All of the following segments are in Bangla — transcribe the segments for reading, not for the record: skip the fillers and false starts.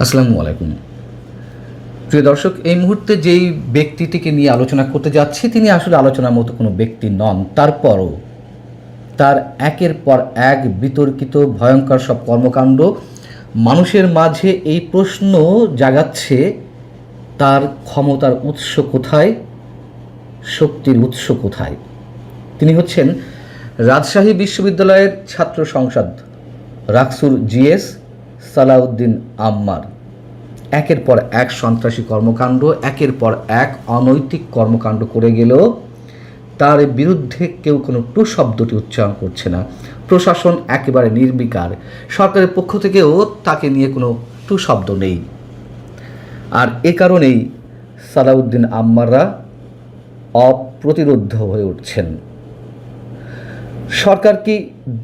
আসসালামু আলাইকুম। প্রিয় দর্শক, এই মুহূর্তে যেই ব্যক্তিটিকে নিয়ে আলোচনা করতে যাচ্ছি তিনি আসলে আলোচনার মতো কোনো ব্যক্তি নন। তারপরও তার একের পর এক বিতর্কিত ভয়ঙ্কর সব কর্মকাণ্ড মানুষের মাঝে এই প্রশ্ন জাগাচ্ছে, তার ক্ষমতার উৎস কোথায়, শক্তির উৎস কোথায়। তিনি হচ্ছেন রাজশাহী বিশ্ববিদ্যালয়ের ছাত্র সংসদ রাকসুর জিএস সালাউদ্দিন আম্মার। একের পর এক সন্ত্রাসী কর্মকাণ্ড, একের পর এক অনৈতিক কর্মকাণ্ড করে গেলেও তার বিরুদ্ধে কেউ কোনো টু শব্দটি উচ্চারণ করছে না। প্রশাসন একেবারে নির্বিকার, সরকারের পক্ষ থেকেও তাকে নিয়ে কোনো টু শব্দ নেই। আর এ কারণেই সালাউদ্দিন আম্মাররা অপ্রতিরোধ্য হয়ে উঠছেন। সরকার কি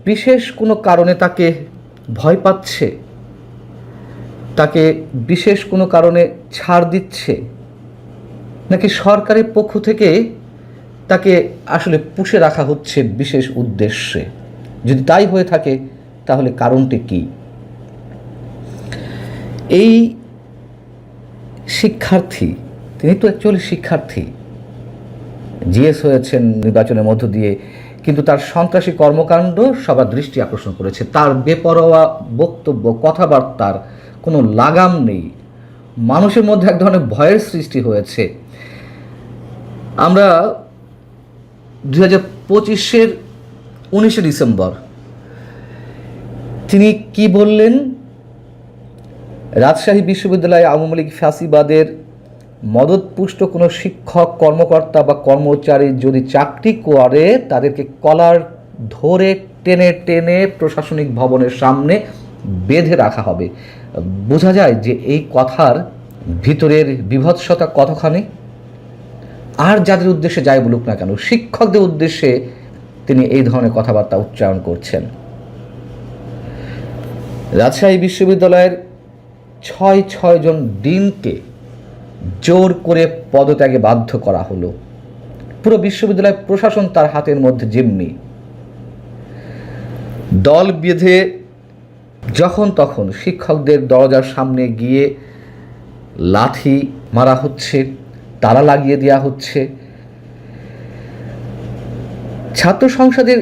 বিশেষ কোনো কারণে তাকে ভয় পাচ্ছে, তাকে বিশেষ কোনো কারণে ছাড় দিচ্ছে, নাকি সরকারের পক্ষ থেকে তাকে আসলে পুষে রাখা হচ্ছে বিশেষ উদ্দেশ্যে? যদি তাই হয়ে থাকে তাহলে কারণটি কি? এই শিক্ষার্থী, তিনি তো অ্যাকচুয়ালি শিক্ষার্থী, জিএস হয়েছেন নির্বাচনের মধ্য দিয়ে, কিন্তু তার সন্ত্রাসী কর্মকাণ্ড সবার দৃষ্টি আকর্ষণ করেছে। তার বেপরোয়া বক্তব্য, কথাবার্তার কোনো লাগাম নেই, মানুষের মধ্যে এক ধরনের ভয়ের সৃষ্টি হয়েছে। আমরা 2025-এর 19শে ডিসেম্বর তিনি কি বললেন, রাজশাহী বিশ্ববিদ্যালয়ে আওয়ামী লীগ ফ্যাসিবাদের মদতপুষ্ট কোনো শিক্ষক, কর্মকর্তা বা কর্মচারী যদি চাকরি করে তাদেরকে কলার ধরে টেনে টেনে প্রশাসনিক ভবনের সামনে বেঁধে রাখা হবে। বোঝা যায় যে এই কথার ভিতরের বিভৎসতা কতখানি। আর যাদের উদ্দেশ্যে যাই বলুক না কেন, শিক্ষকদের উদ্দেশ্যে তিনি এই ধরনের কথাবার্তা উচ্চারণ করছেন। রাজশাহী বিশ্ববিদ্যালয়ের 6 জন ডিনকে জোর করে পদত্যাগে বাধ্য করা হলো। পুরো বিশ্ববিদ্যালয় প্রশাসন তার হাতের মধ্যে জিম্মি। দল বেঁধে যখন তখন শিক্ষকদের দরজার সামনে গিয়ে লাথি মারা হচ্ছে, তালা লাগিয়ে দেওয়া হচ্ছে। ছাত্র সংসদের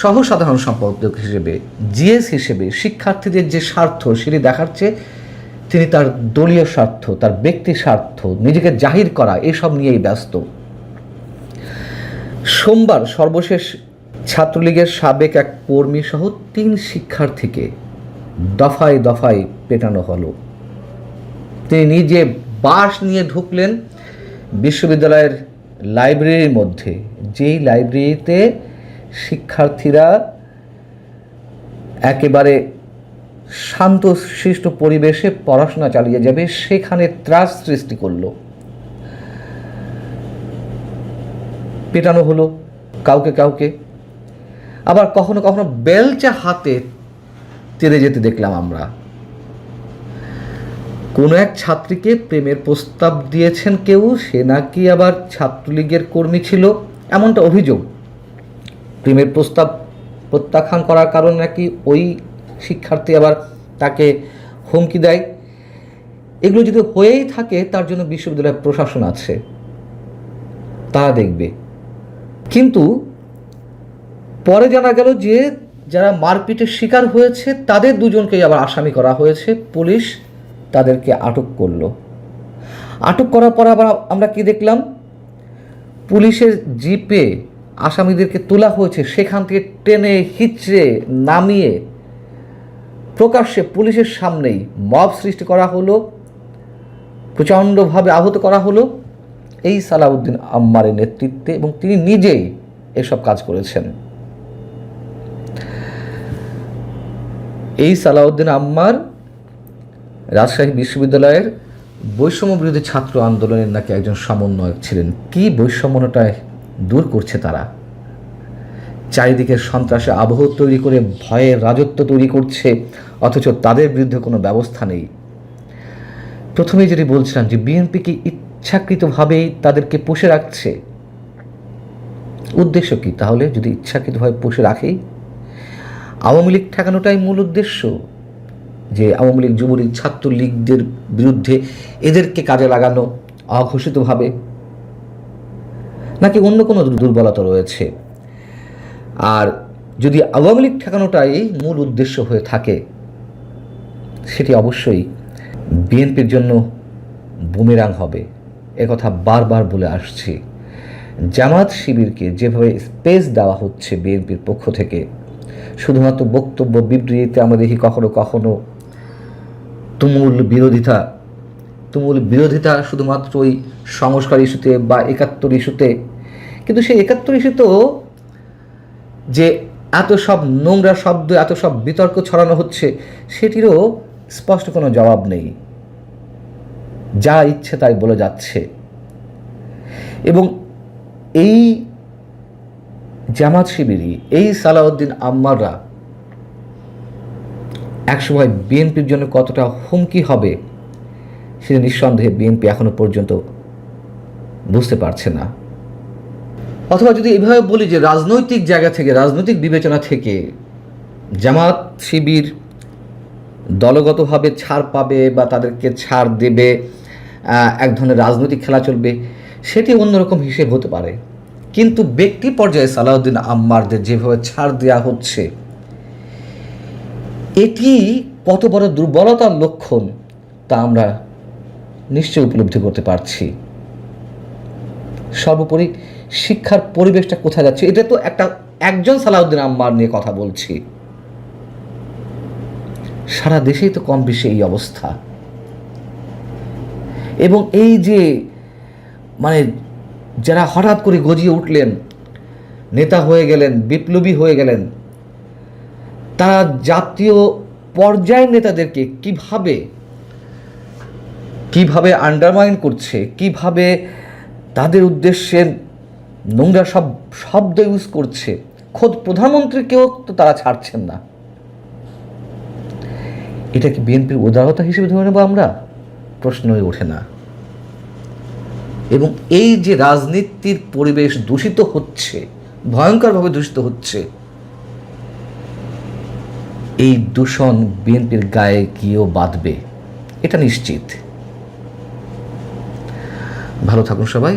সহসাধারণ সম্পাদক হিসেবে, জিএস হিসেবে শিক্ষার্থীদের যে স্বার্থ সেটি দেখাচ্ছে, তিনি তার দলীয় স্বার্থ, তার ব্যক্তি স্বার্থ, নিজেকে জাহির করা, এসব নিয়েই ব্যস্ত। সোমবার সর্বশেষ ছাত্রলীগের সাবেক এক কর্মী সহ 3 শিক্ষার্থীকে দফায় দফায় পেটানো হলো। তিনি নিজে বাঁশ নিয়ে ঢুকলেন বিশ্ববিদ্যালয়ের লাইব্রেরির মধ্যে, যেই লাইব্রেরিতে শিক্ষার্থীরা একেবারে শান্তশিষ্ট পরিবেশে পড়াশোনা চালিয়ে যাবে, সেখানে ত্রাস সৃষ্টি করলো। পেটানো হলো কাউকে কাউকে, আবার কখনো কখনো বেলচা হাতে তেড়ে যেতে দেখলাম আমরা। কোনো এক ছাত্রীকে প্রেমের প্রস্তাব দিয়েছেন কেউ, সে নাকি আবার ছাত্রলীগের কর্মী ছিল, এমনটা অভিযোগ। প্রেমের প্রস্তাব প্রত্যাখ্যান করার কারণে নাকি ওই শিক্ষার্থী আবার তাকে হুমকি দেয়। এগুলো যদি হয়েই থাকে তার জন্য বিশ্ববিদ্যালয় প্রশাসন আছে, তারা দেখবে। কিন্তু পরে জানা গেল যে যারা মারপিটের শিকার হয়েছে তাদের 2 জনকেই আবার আসামি করা হয়েছে। পুলিশ তাদেরকে আটক করলো। আটক করার পর আবার আমরা কি দেখলাম, পুলিশের জিপে আসামিদেরকে তোলা হয়েছে, সেখান থেকে টেনে হিচড়ে নামিয়ে প্রকাশ্যে পুলিশের সামনেই মব সৃষ্টি করা হলো, প্রচণ্ডভাবে আহত করা হলো এই সালাউদ্দিন আম্মারের নেতৃত্বে, এবং তিনি নিজেই এসব কাজ করেছেন। এই সালাউদ্দিন আম্মার রাজশাহী বিশ্ববিদ্যালয়ের বৈষম্য বিরোধী ছাত্র আন্দোলনের নাকি একজন সমন্বয়ক ছিলেন। কি বৈষম্যটায় দূর করছে তারা? চারিদিকে সন্ত্রাসে আবহ তৈরি করে ভয়ের রাজত্ব তৈরি করছে, অথচ তাদের বিরুদ্ধে কোনো ব্যবস্থা নেই। প্রথমেই যেটি বলছিলাম যে বিএনপি কি ইচ্ছাকৃতভাবেই তাদেরকে পুষে রাখছে? উদ্দেশ্য কি তাহলে? যদি ইচ্ছাকৃতভাবে পুষে রাখেই, আওয়ামী লীগ ঠেকানোটাই মূল উদ্দেশ্য, যে আওয়ামী লীগ, যুবলীগ, ছাত্রলীগদের বিরুদ্ধে এদেরকে কাজে লাগানো অঘোষিতভাবে, নাকি অন্য কোনো দুর্বলতা রয়েছে? আর যদি আওয়ামী লীগ ঠেকানোটাই মূল উদ্দেশ্য হয়ে থাকে, সেটি অবশ্যই বিএনপির জন্য বুমেরাং হবে। একথা বারবার বলে আসছি। জামাত শিবিরকে যেভাবে স্পেস দেওয়া হচ্ছে বিএনপির পক্ষ থেকে, শুধুমাত্র বক্তব্য বিবৃতিতে আমরা দেখি কখনো কখনো তুমুল বিরোধিতা শুধুমাত্র ওই সংস্কার ইস্যুতে বা ৭১ ইস্যুতে। কিন্তু সেই ৭১ ইস্যুতেও যে এত সব নোংরা শব্দ, এত সব বিতর্ক ছড়ানো হচ্ছে, সেটিরও স্পষ্ট কোনো জবাব নেই। যা ইচ্ছে তাই বলে যাচ্ছে। এবং এই জামাত শিবিরই, এই সালাউদ্দিন আম্মাররা একসময় বিএনপির জন্য কতটা হুমকি হবে, সেটা নিঃসন্দেহে বিএনপি এখনো পর্যন্ত বুঝতে পারছে না। অথবা যদি এভাবে বলি যে রাজনৈতিক জায়গা থেকে, রাজনৈতিক বিবেচনা থেকে জামাত শিবির দলগতভাবে ছাড় পাবে বা তাদেরকে ছাড় দেবে, এক ধরনের রাজনৈতিক খেলা চলবে, সেটি অন্যরকম হিসেব হতে পারে। কিন্তু ব্যক্তি পর্যায়ে সালাউদ্দিন আম্মারদের যেভাবে ছাড় দেওয়া হচ্ছে, এটি কত বড় দুর্বলতার লক্ষণ তা আমরা নিশ্চয়ই উপলব্ধি করতে পারছি। সর্বোপরি শিক্ষার পরিবেশটা কোথায় যাচ্ছে, এটা তো একজন সালাউদ্দিন আম্মার নিয়ে কথা বলছি, সারা দেশেই তো কম বেশি এই অবস্থা। এবং এই যে যারা হঠাৎ করে গজিয়ে উঠলেন, নেতা হয়ে গেলেন, বিপ্লবী হয়ে গেলেন, তারা জাতীয় পর্যায়ের নেতাদেরকে কিভাবে আন্ডারমাইন করছে, কিভাবে তাদের উদ্দেশ্যে নোংরা সব শব্দ ইউজ করছে, খোদ প্রধানমন্ত্রীকেও তো তারা ছাড়ছেন না। এটা কি বিএনপির উদারতা হিসেবে ধরে নেব আমরা? প্রশ্নই ওঠে না। এবং এই যে রাজনীতির পরিবেশ দূষিত হচ্ছে, ভয়ঙ্করভাবে দূষিত হচ্ছে, এই দূষণ বিএনপির গায়ে গিয়েও বাঁধবে, এটা নিশ্চিত। ভালো থাকুন সবাই।